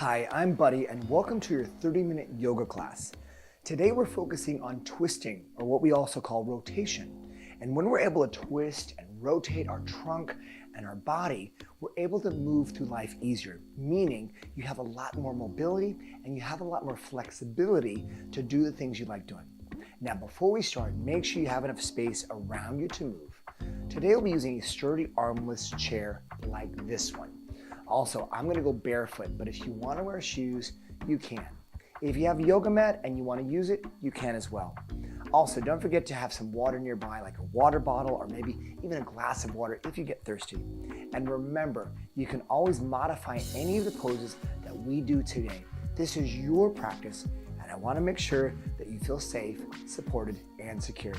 Hi, I'm Buddy and welcome to your 30-minute yoga class. Today we're focusing on twisting, or what we also call rotation. And when we're able to twist and rotate our trunk and our body, we're able to move through life easier, meaning you have a lot more mobility and you have a lot more flexibility to do the things you like doing. Now, before we start, make sure you have enough space around you to move. Today we'll be using a sturdy armless chair like this one. Also, I'm going to go barefoot, but if you want to wear shoes, you can. If you have a yoga mat and you want to use it, you can as well. Also, don't forget to have some water nearby, like a water bottle or maybe even a glass of water if you get thirsty. And remember, you can always modify any of the poses that we do today. This is your practice, and I want to make sure that you feel safe, supported, and secure.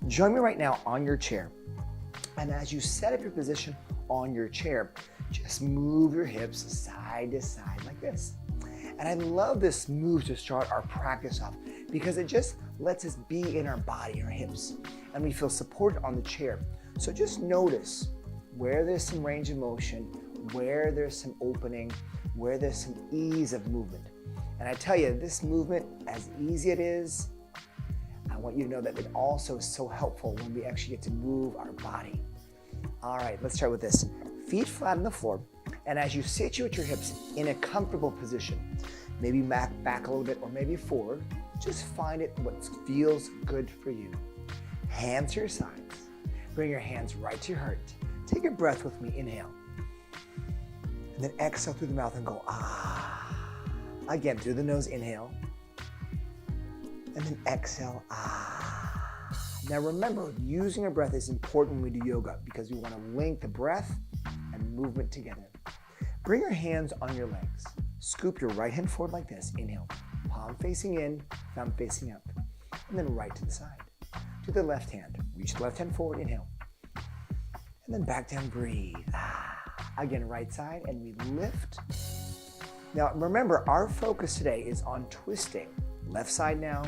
Join me right now on your chair. And as you set up your position on your chair, just move your hips side to side like this. And I love this move to start our practice off because it just lets us be in our body, our hips, and we feel supported on the chair. So just notice where there's some range of motion, where there's some opening, where there's some ease of movement. And I tell you, this movement, as easy it is, I want you to know that it also is so helpful when we actually get to move our body. All right, let's start with this. Feet flat on the floor, and as you situate your hips in a comfortable position, maybe back a little bit or maybe forward, just find it what feels good for you. Hands to your sides. Bring your hands right to your heart. Take a breath with me, inhale. And then exhale through the mouth and go, ah. Again, through the nose, inhale. And then exhale, ah. Now remember, using our breath is important when we do yoga because we want to link the breath and movement together. Bring your hands on your legs. Scoop your right hand forward like this. Inhale, palm facing in, thumb facing up. And then right to the side. To the left hand. Reach the left hand forward, inhale. And then back down, breathe. Again, right side, and we lift. Now remember, our focus today is on twisting. Left side now.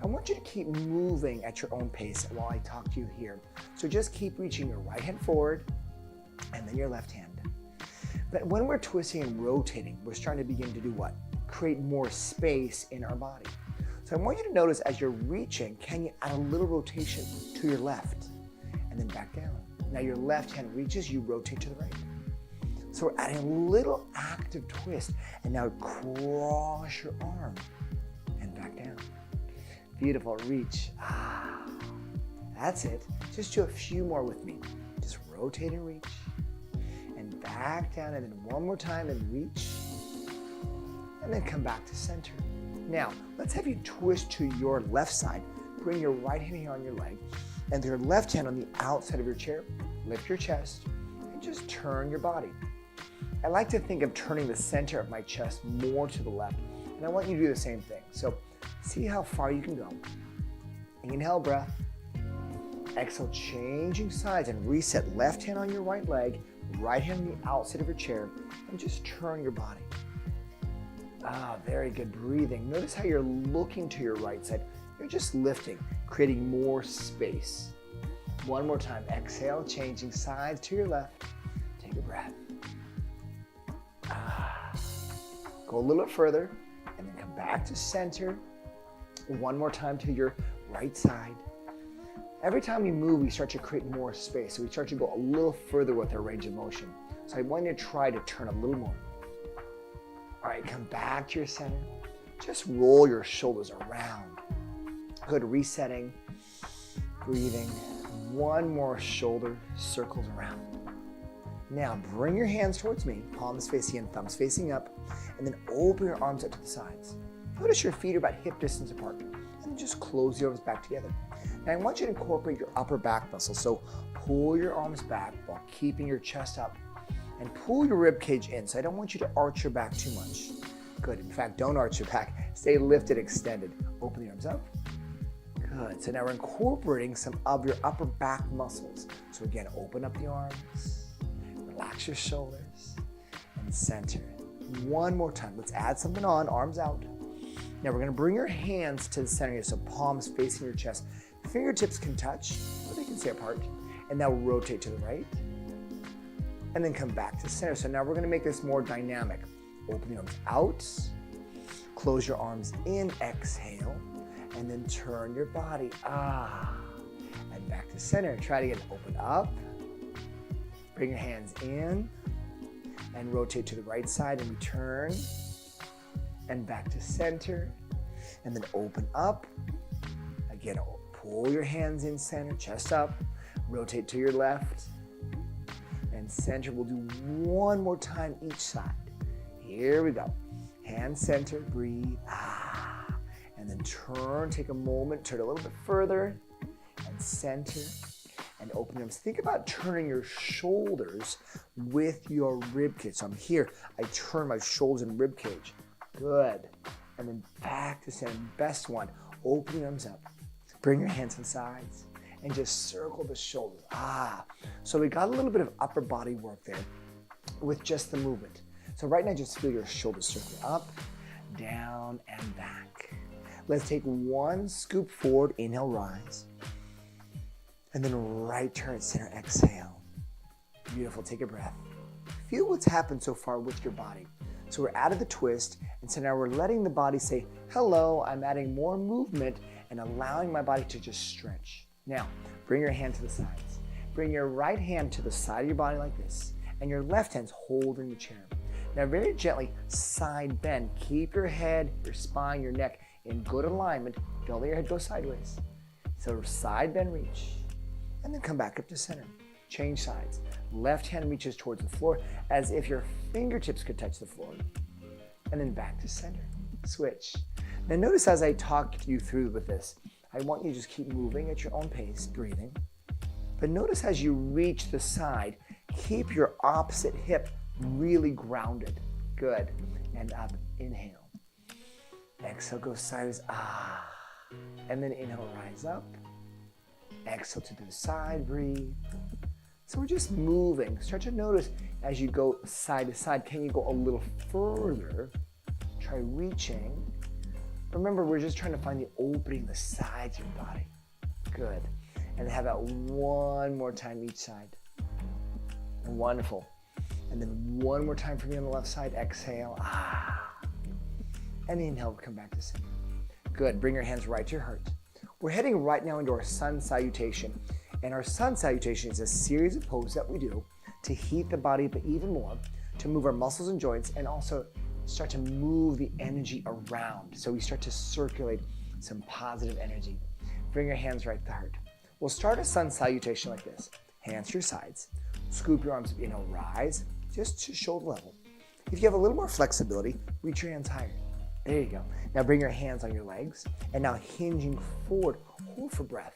I want you to keep moving at your own pace while I talk to you here. So just keep reaching your right hand forward and then your left hand. But when we're twisting and rotating, we're starting to begin to do what? Create more space in our body. So I want you to notice as you're reaching, can you add a little rotation to your left and then back down? Now your left hand reaches, you rotate to the right. So we're adding a little active twist, and now cross your arm and back down. Beautiful, reach. That's it. Just do a few more with me. Just rotate and reach. And back down, and then one more time and reach. And then come back to center. Now, let's have you twist to your left side. Bring your right hand here on your leg, and your left hand on the outside of your chair. Lift your chest, and just turn your body. I like to think of turning the center of my chest more to the left, and I want you to do the same thing. So see how far you can go. Inhale, breath. Exhale, changing sides, and reset. Left hand on your right leg, right hand on the outside of your chair, and just turn your body. Very good. Breathing. Notice how you're looking to your right side. You're just lifting, creating more space. One more time. Exhale, changing sides to your left. Take a breath. Go a little bit further, and then come back to center. One more time to your right side. Every time we move, we start to create more space. So we start to go a little further with our range of motion. So I want you to try to turn a little more. All right, come back to your center. Just roll your shoulders around. Good, resetting, breathing. One more shoulder circles around. Now bring your hands towards me, palms facing in, thumbs facing up, and then open your arms up to the sides. Notice your feet are about hip distance apart, and just close your arms back together. Now I want you to incorporate your upper back muscles, so pull your arms back while keeping your chest up, and pull your rib cage in. So I don't want you to arch your back too much. Good, in fact, don't arch your back. Stay lifted, extended. Open the arms up. Good, so now we're incorporating some of your upper back muscles. So again, open up the arms, relax your shoulders, and center. One more time, let's add something on, arms out. Now we're gonna bring your hands to the center here, so palms facing your chest. Fingertips can touch, but they can stay apart. And now rotate to the right, and then come back to center. So now we're gonna make this more dynamic. Open your arms out. Close your arms in, exhale. And then turn your body, and back to center. Try it again, open up. Bring your hands in and rotate to the right side and return. And back to center. And then open up. Again, pull your hands in center, chest up. Rotate to your left. And center. We'll do one more time each side. Here we go. Hand center, breathe. And then turn, take a moment, turn a little bit further. And center. And open your arms. Think about turning your shoulders with your rib cage. So I'm here. I turn my shoulders and rib cage. Good. And then back to center. Best one. Open your arms up. Bring your hands to the sides. And just circle the shoulders. So we got a little bit of upper body work there with just the movement. So right now, just feel your shoulders circle up, down, and back. Let's take one scoop forward. Inhale, rise. And then right turn, center, exhale. Beautiful, take a breath. Feel what's happened so far with your body. So we're out of the twist, and so now we're letting the body say, hello, I'm adding more movement and allowing my body to just stretch. Now, bring your hand to the sides. Bring your right hand to the side of your body like this, and your left hand's holding the chair. Now, very gently, side bend. Keep your head, your spine, your neck in good alignment. Don't let your head go sideways. So side bend, reach, and then come back up to center. Change sides. Left hand reaches towards the floor as if your fingertips could touch the floor. And then back to center. Switch. Now notice as I talk you through with this, I want you to just keep moving at your own pace, breathing. But notice as you reach the side, keep your opposite hip really grounded. Good. And up, inhale. Exhale, go sideways, And then inhale, rise up. Exhale to the side, breathe. So we're just moving. Start to notice as you go side to side, can you go a little further? Try reaching. Remember, we're just trying to find the opening, the sides of your body. Good. And have that one more time each side. Wonderful. And then one more time for me on the left side. Exhale. And inhale, come back to center. Good. Bring your hands right to your heart. We're heading right now into our sun salutation. And our sun salutation is a series of poses that we do to heat the body up even more, to move our muscles and joints, and also start to move the energy around. So we start to circulate some positive energy. Bring your hands right to the heart. We'll start a sun salutation like this. Hands to your sides. Scoop your arms up, inhale, rise, just to shoulder level. If you have a little more flexibility, reach your hands higher. There you go. Now bring your hands on your legs, and now hinging forward, hold for breath.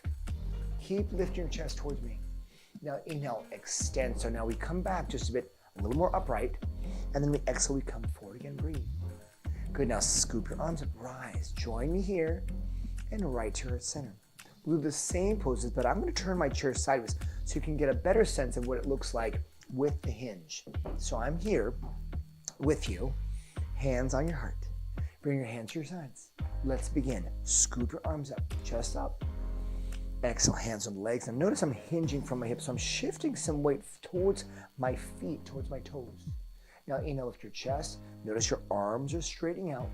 Keep lifting your chest towards me. Now inhale, extend. So now we come back just a little more upright, and then we exhale, we come forward again, breathe. Good, now scoop your arms up, rise. Join me here, and right to your center. We'll do the same poses, but I'm gonna turn my chair sideways so you can get a better sense of what it looks like with the hinge. So I'm here with you, hands on your heart. Bring your hands to your sides. Let's begin. Scoop your arms up, chest up. Exhale, hands on the legs. Now notice I'm hinging from my hips, so I'm shifting some weight towards my feet, towards my toes. Now inhale, lift your chest. Notice your arms are straightening out.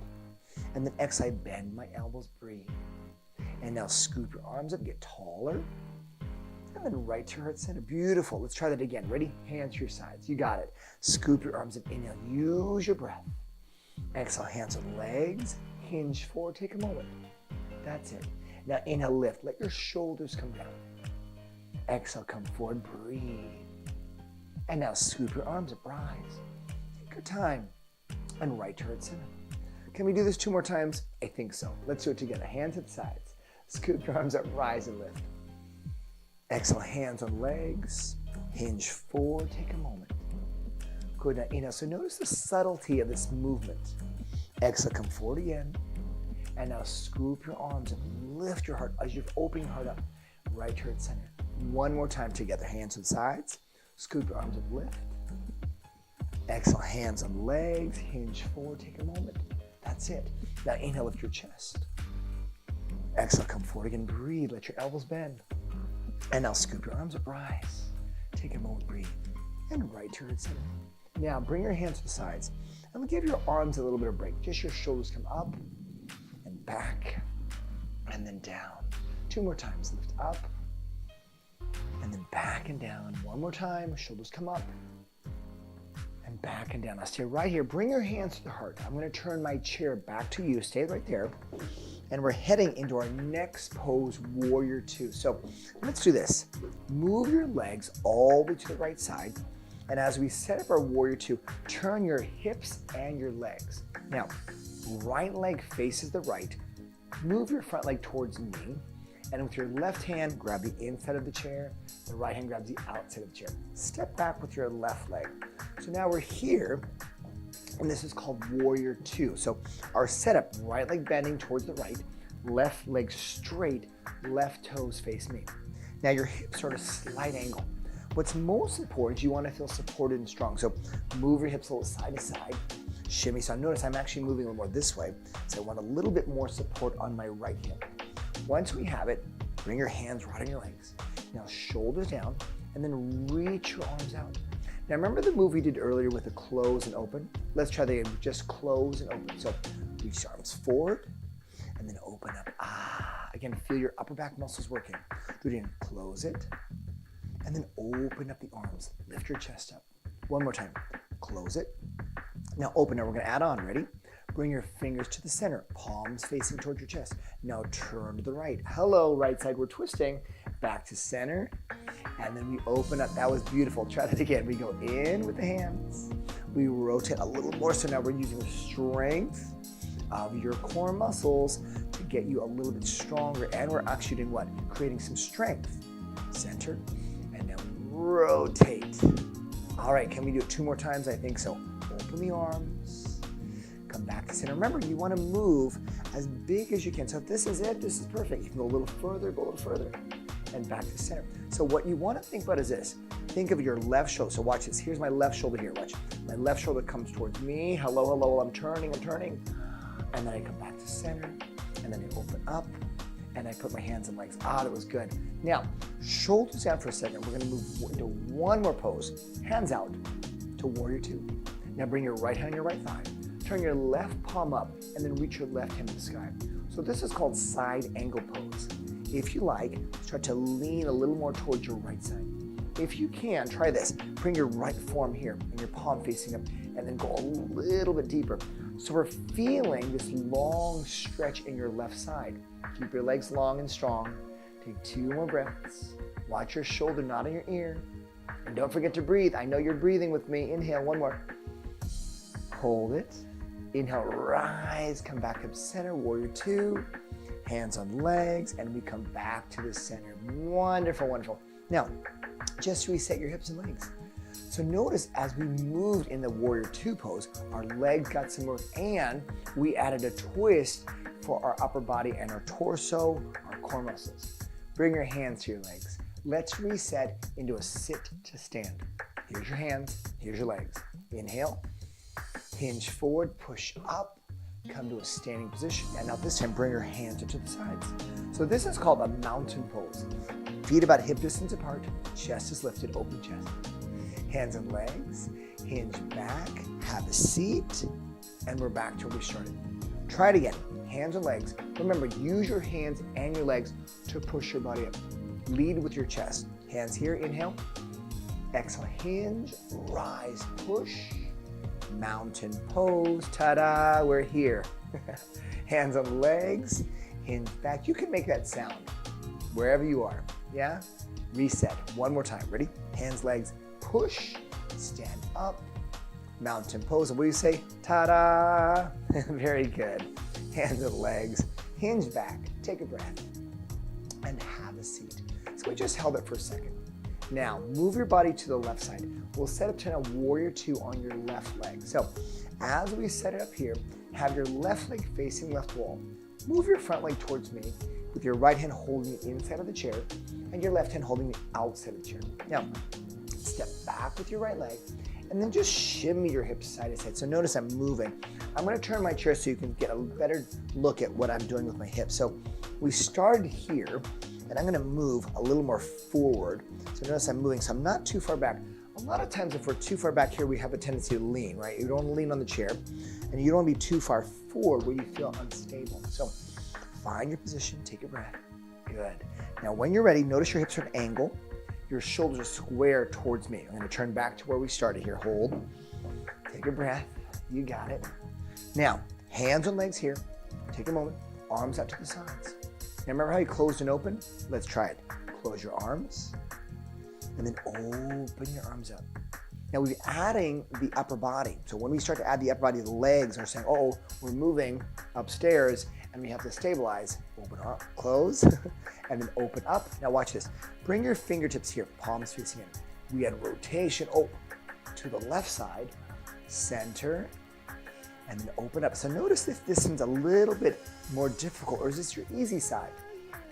And then exhale, bend my elbows, breathe. And now scoop your arms up, get taller. And then right to your heart center. Beautiful. Let's try that again. Ready? Hands to your sides. You got it. Scoop your arms up, inhale. Use your breath. Exhale, hands on legs. Hinge forward. Take a moment. That's it. Now inhale, lift. Let your shoulders come down. Exhale, come forward. Breathe. And now scoop your arms up. Rise. Take your time. And right to heart center. Can we do this 2 more times? I think so. Let's do it together. Hands at the sides. Scoop your arms up. Rise and lift. Exhale, hands on legs. Hinge forward. Take a moment. Good. Now inhale. So notice the subtlety of this movement. Exhale, come forward again. And now scoop your arms and lift your heart as you're opening your heart up. Right to heart center. One more time together. Hands to the sides. Scoop your arms up. Lift. Exhale, hands on legs. Hinge forward. Take a moment. That's it. Now inhale, lift your chest. Exhale, come forward again. Breathe. Let your elbows bend. And now scoop your arms up. Rise. Take a moment. Breathe. And right to heart center. Now bring your hands to the sides and give your arms a little bit of break. Just your shoulders come up and back and then down. 2 more times. Lift up and then back and down. 1 more time. Shoulders come up and back and down. Now stay right here. Bring your hands to the heart. I'm going to turn my chair back to you. Stay right there. And we're heading into our next pose, Warrior Two. So let's do this. Move your legs all the way to the right side. And as we set up our Warrior Two, turn your hips and your legs. Now, right leg faces the right. Move your front leg towards me. And with your left hand, grab the inside of the chair. The right hand grabs the outside of the chair. Step back with your left leg. So now we're here, and this is called Warrior Two. So our setup, right leg bending towards the right, left leg straight, left toes face me. Now your hips are at a slight angle. What's most important is you want to feel supported and strong. So move your hips a little side to side, shimmy. So notice I'm actually moving a little more this way. So I want a little bit more support on my right hip. Once we have it, bring your hands right on your legs. Now shoulders down, and then reach your arms out. Now remember the move we did earlier with the close and open? Let's try that again, just close and open. So reach the arms forward, and then open up. Again, feel your upper back muscles working. Do it again, close it, and then open up the arms. Lift your chest up. 1 more time, close it. Now open it, we're gonna add on, ready? Bring your fingers to the center, palms facing towards your chest. Now turn to the right. Hello, right side, we're twisting. Back to center, and then we open up. That was beautiful. Try that again. We go in with the hands. We rotate a little more, so now we're using the strength of your core muscles to get you a little bit stronger, and we're actually doing what? Creating some strength. Center, and now rotate. All right, can we do it 2 more times? I think so. Open the arms. Come back to center. Remember, you want to move as big as you can. So if this is it, this is perfect. You can go a little further, and back to center. So what you want to think about is this. Think of your left shoulder. So watch this. Here's my left shoulder here. Watch. My left shoulder comes towards me. Hello, hello. I'm turning. And then I come back to center. And then I open up. And I put my hands and legs. That was good. Now, shoulders down for a second. We're going to move into 1 more pose. Hands out to Warrior Two. Now bring your right hand on your right thigh. Turn your left palm up and then reach your left hand to the sky. So this is called side angle pose. If you like, start to lean a little more towards your right side. If you can, try this. Bring your right forearm here and your palm facing up and then go a little bit deeper. So we're feeling this long stretch in your left side. Keep your legs long and strong. Take 2 more breaths. Watch your shoulder, not in your ear. And don't forget to breathe. I know you're breathing with me. Inhale, 1 more. Hold it. Inhale, rise, come back up center, Warrior Two. Hands on legs, and we come back to the center. Wonderful, wonderful. Now, just reset your hips and legs. So notice as we moved in the Warrior Two pose, our legs got some work, and we added a twist for our upper body and our torso, our core muscles. Bring your hands to your legs. Let's reset into a sit to stand. Here's your hands, here's your legs. Inhale. Hinge forward, push up, come to a standing position. And now this time, bring your hands to the sides. So this is called a mountain pose. Feet about hip distance apart, chest is lifted, open chest. Hands and legs, hinge back, have a seat, and we're back to where we started. Try it again, hands and legs. Remember, use your hands and your legs to push your body up. Lead with your chest. Hands here, inhale. Exhale, hinge, rise, push. Mountain pose, ta-da, we're here. Hands on legs, hinge back. You can make that sound wherever you are, yeah? Reset, 1 more time, ready? Hands, legs, push, stand up, mountain pose. And what do you say? Ta-da, very good. Hands and legs, hinge back, take a breath, and have a seat. So we just held it for a second. Now, move your body to the left side. We'll set up to a Warrior Two on your left leg. So, as we set it up here, have your left leg facing left wall. Move your front leg towards me with your right hand holding the inside of the chair and your left hand holding the outside of the chair. Now, step back with your right leg and then just shimmy your hips side to side. So notice I'm moving. I'm gonna turn my chair so you can get a better look at what I'm doing with my hips. So we started here, and I'm gonna move a little more forward. So notice I'm moving, so I'm not too far back. A lot of times if we're too far back here, we have a tendency to lean, right? You don't want to lean on the chair, and you don't want to be too far forward where you feel unstable. So find your position, take a breath. Good. Now when you're ready, notice your hips are at an angle. Your shoulders are square towards me. I'm going to turn back to where we started here. Hold. Take a breath. You got it. Now, hands on legs here. Take a moment. Arms out to the sides. Now remember how you closed and opened? Let's try it. Close your arms and then open your arms up. Now we're adding the upper body. So when we start to add the upper body, the legs are saying, oh, we're moving upstairs and we have to stabilize. Open up, close, and then open up. Now watch this. Bring your fingertips here, palms facing in. We add rotation, to the left side, center, and then open up. So notice if this one's a little bit more difficult, or is this your easy side?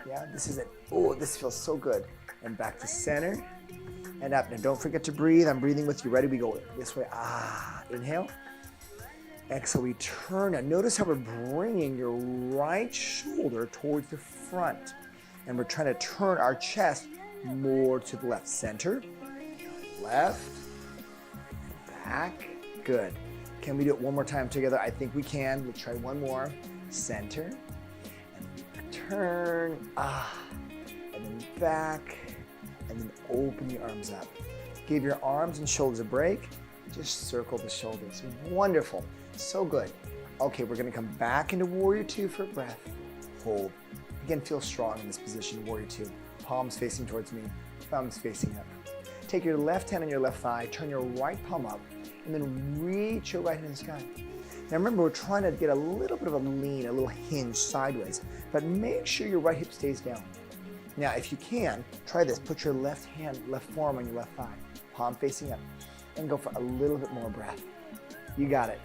Yeah, this is it. Oh, this feels so good. And back to center and up. Now don't forget to breathe. I'm breathing with you. Ready? We go this way. Inhale. Exhale, we turn. Now notice how we're bringing your right shoulder towards the front. And we're trying to turn our chest more to the left. Center, left, back. Good. Can we do it one more time together? I think we can. Let's try one more. Center, and turn, and then back, and then open your arms up. Give your arms and shoulders a break. Just circle the shoulders. Wonderful. So good. Okay, we're going to come back into Warrior Two for a breath. Hold. Again, feel strong in this position, Warrior Two. Palms facing towards me, thumbs facing up. Take your left hand on your left thigh, turn your right palm up, and then reach your right hand in the sky. Now remember, we're trying to get a little bit of a lean, a little hinge sideways, but make sure your right hip stays down. Now, if you can, try this. Put your left hand, left forearm on your left thigh, palm facing up, and go for a little bit more breath. You got it.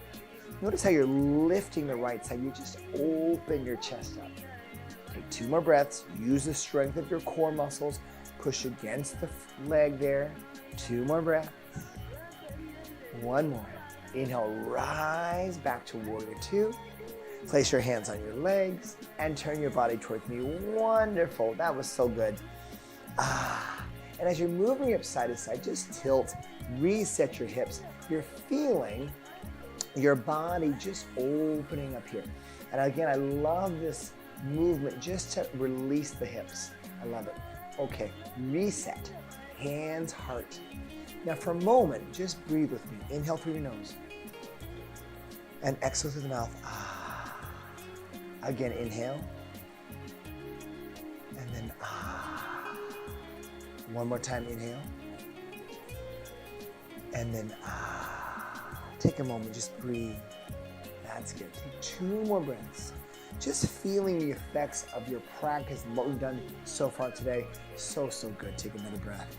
Notice how you're lifting the right side. You just open your chest up. Take 2 more breaths. Use the strength of your core muscles. Push against the leg there. 2 more breaths. 1 more. Inhale, rise back to Warrior Two. Place your hands on your legs and turn your body towards me. Wonderful. That was so good. And as you're moving your hips side to side, just tilt, reset your hips. You're feeling your body just opening up here. And again, I love this movement just to release the hips. I love it. Okay, reset. Hands, heart. Now for a moment, just breathe with me. Inhale through your nose. And exhale through the mouth. Again, inhale. And then one more time, inhale. And then take a moment, just breathe. That's good. Take 2 more breaths. Just feeling the effects of your practice and what we've done so far today. So, so good. Take another breath.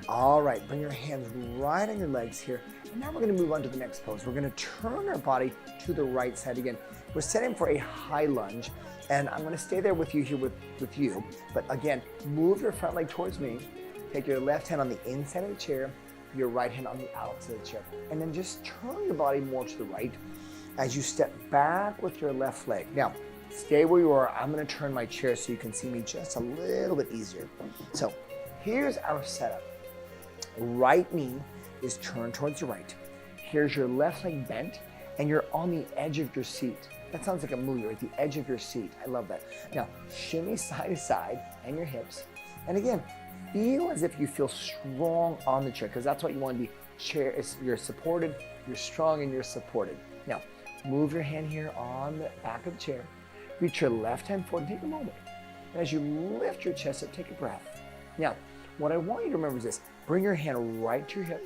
All right, bring your hands right on your legs here. And now we're going to move on to the next pose. We're going to turn our body to the right side again. We're setting for a high lunge, and I'm going to stay there with you here with you. But again, move your front leg towards me. Take your left hand on the inside of the chair, your right hand on the outside of the chair. And then just turn your body more to the right as you step back with your left leg. Now, stay where you are. I'm going to turn my chair so you can see me just a little bit easier. So here's our setup. Right knee is turned towards the right. Here's your left leg bent, and you're on the edge of your seat. That sounds like a movie, right? The edge of your seat. I love that. Now, shimmy side to side and your hips. And again, feel as if you feel strong on the chair, because that's what you want to be. Chair is, you're supported, you're strong, and you're supported. Now, move your hand here on the back of the chair. Reach your left hand forward. Take a moment. And as you lift your chest up, take a breath. Now, what I want you to remember is this. Bring your hand right to your hip.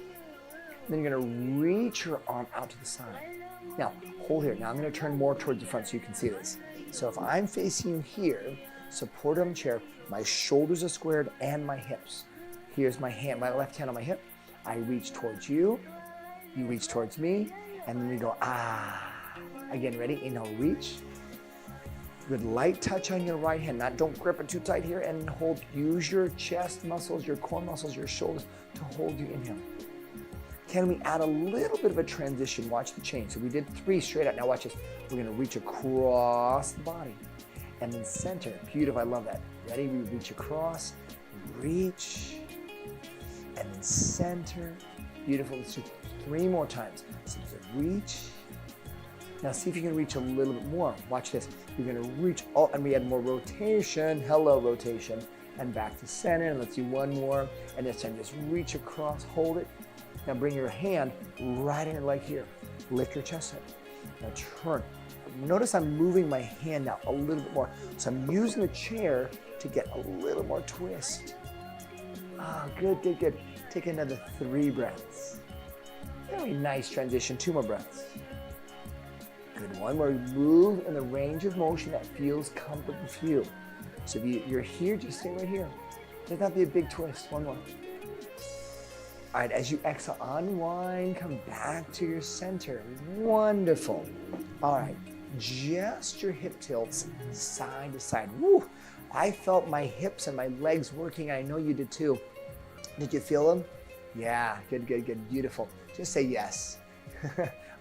Then you're going to reach your arm out to the side. Now, hold here. Now I'm going to turn more towards the front so you can see this. So if I'm facing you here, supported on the chair, my shoulders are squared and my hips. Here's my hand, my left hand on my hip. I reach towards you. You reach towards me. And then we go, Again, ready? Inhale, reach. Good light touch on your right hand. Don't grip it too tight here, and hold. Use your chest muscles, your core muscles, your shoulders to hold you. Inhale. Can we add a little bit of a transition? Watch the change. So we did 3 straight out. Now watch this. We're going to reach across the body and then center. Beautiful. I love that. Ready? We reach across, reach, And then center. Beautiful. Let's do 3 more times. So reach. Now see if you can reach a little bit more. Watch this. You're going to reach all, and we add more rotation. Hello, rotation. And back to center. And let's do 1 more. And this time just reach across, hold it. Now bring your hand right in your leg here. Lift your chest up. Now turn. Notice I'm moving my hand now a little bit more. So I'm using the chair to get a little more twist. Ah, good, good, good. Take another 3 breaths. Very nice transition. 2 more breaths. Good. 1 more. Move in the range of motion that feels comfortable for you. So if you're here, just stay right here. Does not be a big twist. 1 more. All right, as you exhale, unwind, come back to your center. Wonderful. All right, just your hip tilts side to side. Woo! I felt my hips and my legs working. I know you did too. Did you feel them? Yeah, good, good, good, beautiful. Just say yes.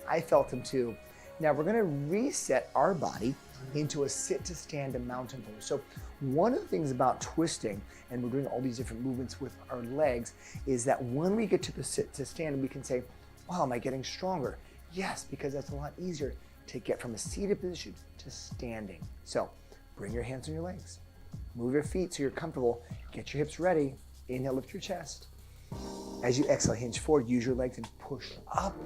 I felt them too. Now we're gonna reset our body into a sit to stand and mountain pose. So one of the things about twisting, and we're doing all these different movements with our legs, is that when we get to the sit to stand, we can say, wow, am I getting stronger? Yes, because that's a lot easier to get from a seated position to standing. So bring your hands on your legs. Move your feet so you're comfortable. Get your hips ready. Inhale, lift your chest. As you exhale, hinge forward, use your legs and push up.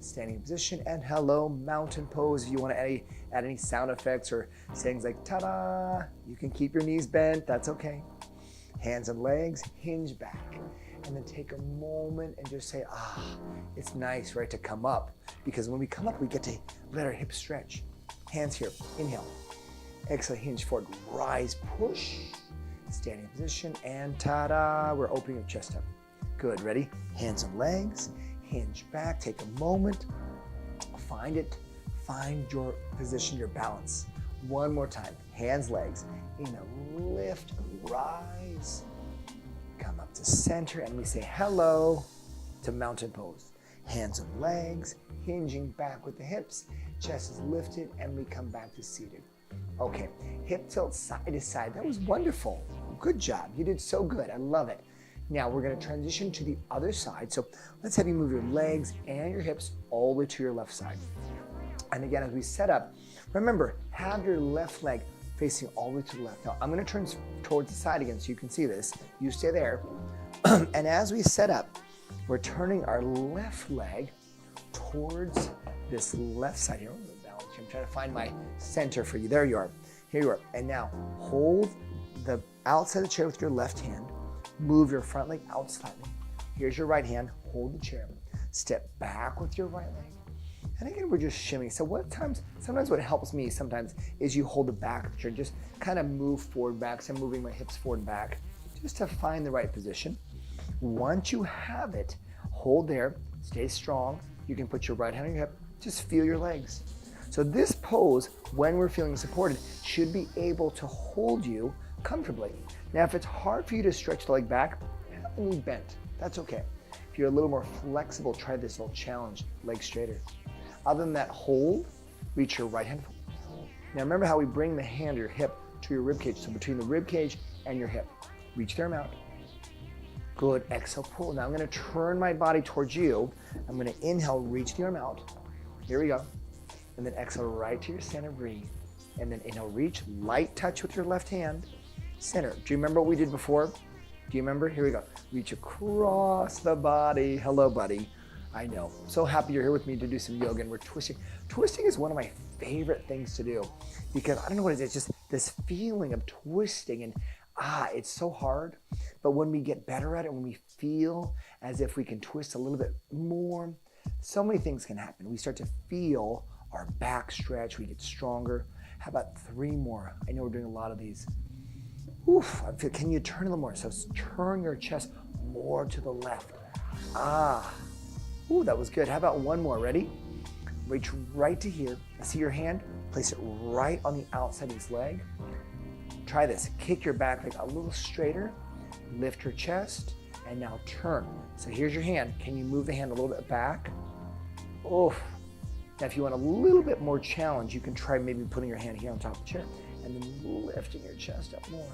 Standing position, and hello, mountain pose. If you want to add any sound effects or things like ta-da, you can keep your knees bent, that's okay. Hands and legs, hinge back. And then take a moment and just say, it's nice, right, to come up. Because when we come up, we get to let our hips stretch. Hands here, inhale. Exhale, hinge forward, rise, push. Standing position, and ta-da, we're opening your chest up. Good, ready? Hands and legs. Hinge back, take a moment, find it, find your position, your balance. 1 more time, hands, legs, inhale, lift, rise, come up to center, and we say hello to mountain pose. Hands and legs, hinging back with the hips, chest is lifted, and we come back to seated. Okay, hip tilt side to side, that was wonderful. Good job, you did so good, I love it. Now we're going to transition to the other side. So let's have you move your legs and your hips all the way to your left side. And again, as we set up, remember, have your left leg facing all the way to the left. Now I'm going to turn towards the side again so you can see this. You stay there. And as we set up, we're turning our left leg towards this left side here. I'm trying to find my center for you. There you are. Here you are. And now hold the outside of the chair with your left hand. Move your front leg out slightly. Here's your right hand, hold the chair. Step back with your right leg. And again, we're just shimmying. So sometimes what helps me sometimes is you hold the back of the chair, just kind of move forward, back. So I'm moving my hips forward and back just to find the right position. Once you have it, hold there, stay strong. You can put your right hand on your hip, just feel your legs. So this pose, when we're feeling supported, should be able to hold you comfortably. Now, if it's hard for you to stretch the leg back, have the knee bent. That's okay. If you're a little more flexible, try this little challenge, leg straighter. Other than that, hold, reach your right hand forward. Now remember how we bring the hand or your hip to your rib cage. So between the rib cage and your hip, reach the arm out. Good, exhale, pull. Now I'm gonna turn my body towards you. I'm gonna inhale, reach the arm out. Here we go. And then exhale right to your center, breathe. And then inhale, reach, light touch with your left hand. Center. Do you remember what we did before? Do you remember? Here we go. Reach across the body. Hello, buddy. I know. I'm so happy you're here with me to do some yoga, and we're twisting. Twisting is one of my favorite things to do because I don't know what it is. It's just this feeling of twisting, and it's so hard. But when we get better at it, when we feel as if we can twist a little bit more, so many things can happen. We start to feel our back stretch. We get stronger. How about 3 more? I know we're doing a lot of these. Oof, can you turn a little more? So turn your chest more to the left. Ooh, that was good. How about 1 more? Ready? Reach right to here. See your hand? Place it right on the outside of his leg. Try this. Kick your back leg a little straighter. Lift your chest. And now turn. So here's your hand. Can you move the hand a little bit back? Oof. Now if you want a little bit more challenge, you can try maybe putting your hand here on top of the chair and then lifting your chest up more.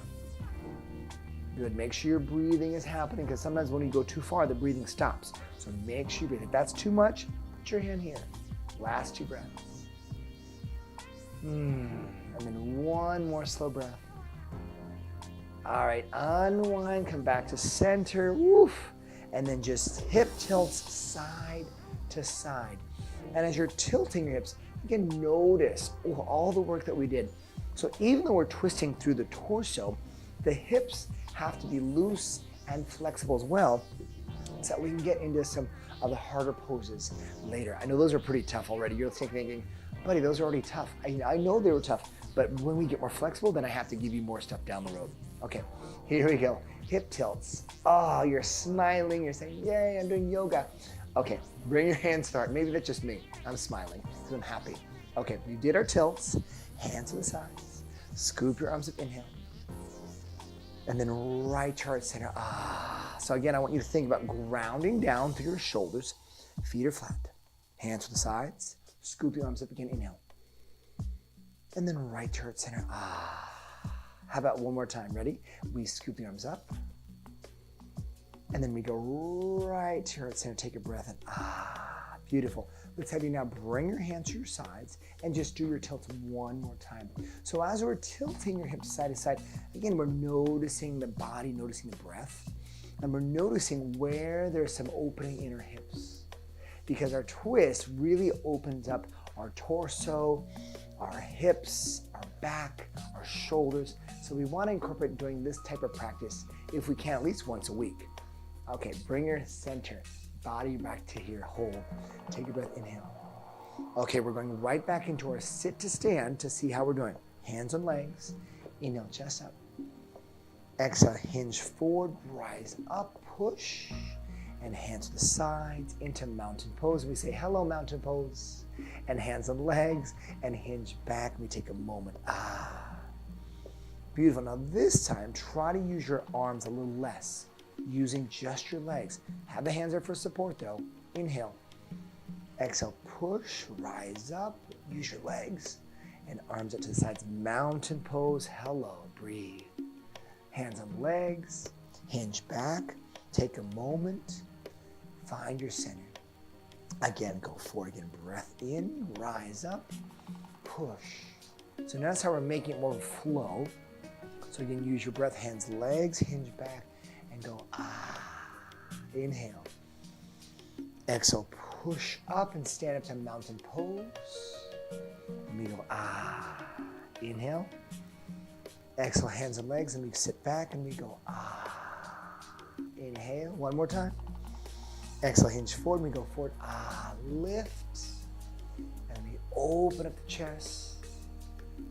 Good, make sure your breathing is happening because sometimes when you go too far, the breathing stops. So make sure you breathe. If that's too much, put your hand here. Last 2 breaths. And then one more slow breath. All right, unwind, come back to center, woof. And then just hip tilts side to side. And as you're tilting your hips, you can notice all the work that we did. So even though we're twisting through the torso, the hips have to be loose and flexible as well so that we can get into some of the harder poses later. I know those are pretty tough already. You're thinking, buddy, those are already tough. I know they were tough, but when we get more flexible, then I have to give you more stuff down the road. Okay, here we go. Hip tilts. Oh, you're smiling. You're saying, yay, I'm doing yoga. Okay, bring your hands to the heart. Maybe that's just me. I'm smiling because I'm happy. Okay, we did our tilts. Hands to the sides. Scoop your arms up, inhale. And then right to heart center. So again, I want you to think about grounding down through your shoulders. Feet are flat. Hands to the sides. Scoop your arms up again, inhale. And then right to heart center. How about one more time? Ready? We scoop the arms up. And then we go right to heart center. Take a breath in. Beautiful. Let's have you now bring your hands to your sides and just do your tilts one more time. So as we're tilting your hips side to side, again, we're noticing the body, noticing the breath, and we're noticing where there's some opening in our hips. Because our twist really opens up our torso, our hips, our back, our shoulders. So we want to incorporate doing this type of practice if we can at least once a week. Okay, bring your center, body back to here, hold. Take a breath, inhale. Okay, we're going right back into our sit to stand to see how we're doing. Hands on legs, inhale, chest up. Exhale, hinge forward, rise up, push, and hands to the sides into mountain pose. We say, hello, mountain pose. And hands on legs, and hinge back. We take a moment. Beautiful. Now this time, try to use your arms a little less, using just your legs. Have the hands there for support though. Inhale. Exhale, push, rise up, use your legs, and arms up to the sides. Mountain pose, hello, breathe. Hands on legs, hinge back, take a moment, find your center. Again, go forward again, breath in, rise up, push. So notice how we're making it more flow. So you can use your breath, hands, legs, hinge back, and go, inhale. Exhale, push up and stand up to mountain pose. And we go, inhale. Exhale, hands and legs, and we sit back and we go, Inhale, one more time. Exhale, hinge forward, and we go forward, lift. And we open up the chest,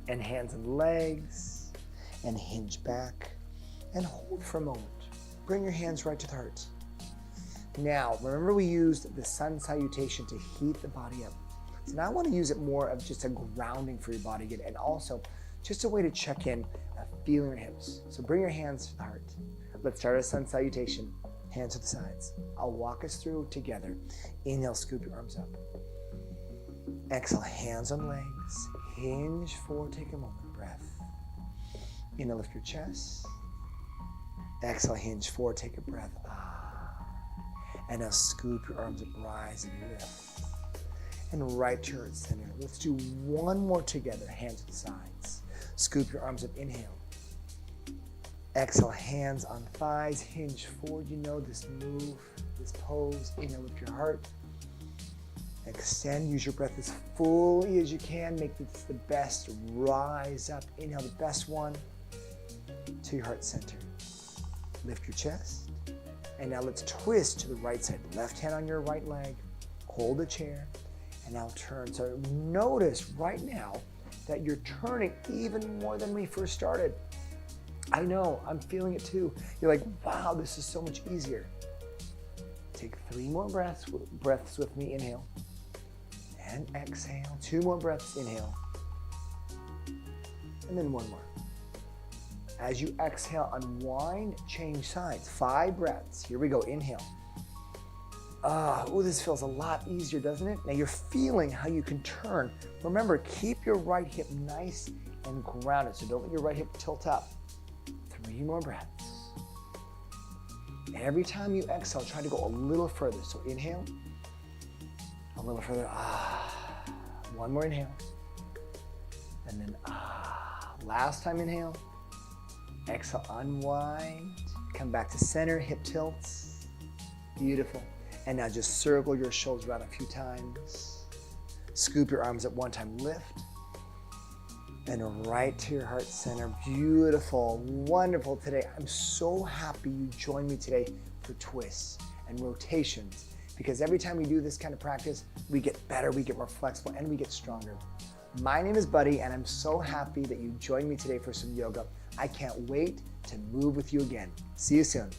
and hands and legs, and hinge back, and hold for a moment. Bring your hands right to the heart. Now, remember we used the sun salutation to heat the body up. So now I want to use it more of just a grounding for your body again, and also just a way to check in, feeling your hips. So bring your hands to the heart. Let's start a sun salutation. Hands to the sides. I'll walk us through together. Inhale, scoop your arms up. Exhale, hands on legs. Hinge forward, take a moment, breath. Inhale, lift your chest. Exhale, hinge forward, take a breath. And now scoop your arms up, rise and lift. And right to your center. Let's do one more together, hands to the sides. Scoop your arms up, inhale. Exhale, hands on thighs, hinge forward. You know this move, this pose. Inhale, lift your heart. Extend, use your breath as fully as you can. Make this the best. Rise up, inhale, the best one to your heart center. Lift your chest. And now let's twist to the right side. Left hand on your right leg. Hold the chair. And now turn. So notice right now that you're turning even more than we first started. I know, I'm feeling it too. You're like, wow, this is so much easier. Take 3 more breaths with me. Inhale. And exhale. 2 more breaths. Inhale. And then 1 more. As you exhale, unwind, change sides. 5 breaths. Here we go. Inhale. This feels a lot easier, doesn't it? Now you're feeling how you can turn. Remember, keep your right hip nice and grounded. So don't let your right hip tilt up. 3 more breaths. Every time you exhale, try to go a little further. So inhale, a little further. One more inhale. And then last time inhale. Exhale, unwind. Come back to center, hip tilts. Beautiful. And now just circle your shoulders around a few times. Scoop your arms up one time, lift. And right to your heart center. Beautiful, wonderful today. I'm so happy you joined me today for twists and rotations, because every time we do this kind of practice, we get better, we get more flexible, and we get stronger. My name is Buddy, and I'm so happy that you joined me today for some yoga. I can't wait to move with you again. See you soon.